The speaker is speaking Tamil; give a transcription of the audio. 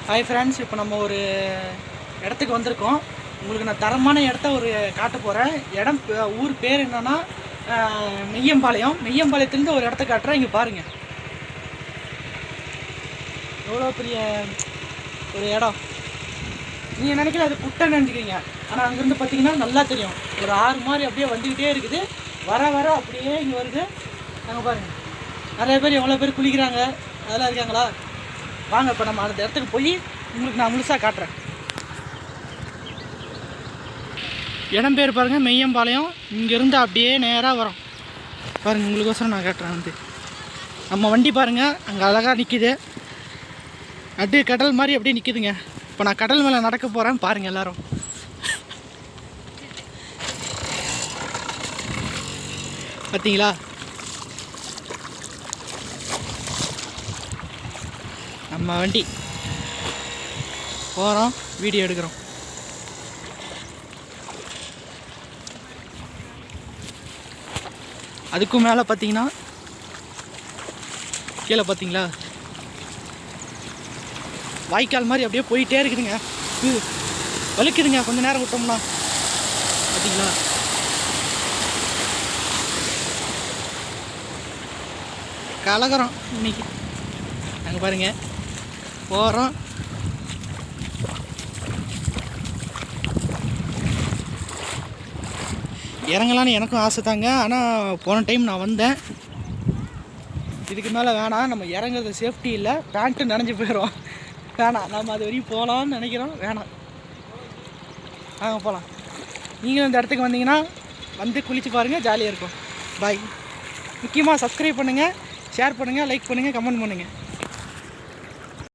ஹாய் ஃப்ரெண்ட்ஸ், இப்போ நம்ம ஒரு இடத்துக்கு வந்திருக்கோம். உங்களுக்கு நான் தரமான இடத்த ஒரு காட்ட போகிறேன். ஊர் பேர் என்னென்னா மெய்யம்பாளையம். மெய்யம்பாளையத்துலேருந்து ஒரு இடத்த காட்டுறேன். இங்கே பாருங்கள், எவ்வளோ பெரிய ஒரு இடம். நீங்கள் நினைக்கல அது குட்டை நினைக்கிறீங்க, ஆனால் அங்கேருந்து பார்த்தீங்கன்னா நல்லா தெரியும். ஒரு ஆறு மாதிரி அப்படியே வந்துக்கிட்டே இருக்குது. வர வர அப்படியே இங்கே வருது. நாங்கள் பாருங்கள், நிறைய பேர் எவ்வளோ பேர் குளிக்கிறாங்க, அதெல்லாம் இருக்காங்களா? வாங்க, இப்போ நம்ம அந்த இடத்துக்கு போய் உங்களுக்கு நான் முழுசாக காட்டுறேன். இடம் பேர் பாருங்கள், மெய்யம்பாளையம். இங்கேருந்து அப்படியே நேராக வரோம் பாருங்கள். உங்களுக்கோசரம் நான் காட்டுறேன். வந்து நம்ம வண்டி பாருங்கள், அங்கே அழகாக நிற்கிது. அப்படியே கடல் மாதிரி அப்படியே நிற்கிதுங்க. இப்போ நான் கடல் மேலே நடக்க போகிறேன், பாருங்கள் எல்லோரும். பார்த்தீங்களா? நம்ம வண்டி போகிறோம், வீடியோ எடுக்கிறோம். அதுக்கும் மேலே பார்த்தீங்கன்னா, கீழே பார்த்தீங்களா வாய்க்கால் மாதிரி அப்படியே போயிட்டே இருக்குதுங்க. வலிக்குதுங்க கொஞ்சம் நேரம் விட்டோம்னா. பார்த்தீங்களா? கலக்கிறோம் இன்னைக்கு. நாங்கள் பாருங்கள் போகிறோம். இறங்கலான்னு எனக்கும் ஆசை தாங்க, ஆனால் போன டைம் நான் வந்தேன். இதுக்கு மேலே வேணாம், நம்ம இறங்குறது சேஃப்டி இல்லை, பேண்ட்டு நனைஞ்சு போயிடும். வேணாம், நம்ம அது வரையும் போகலான்னு நினைக்கிறோம். வேணாம், போகலாம். நீங்களும் இந்த இடத்துக்கு வந்தீங்கன்னா வந்து குளிச்சு பாருங்கள், ஜாலியாக இருக்கும். பாய். முக்கியமாக சப்ஸ்கிரைப் பண்ணுங்கள், ஷேர் பண்ணுங்கள், லைக் பண்ணுங்கள், கமெண்ட் பண்ணுங்கள்.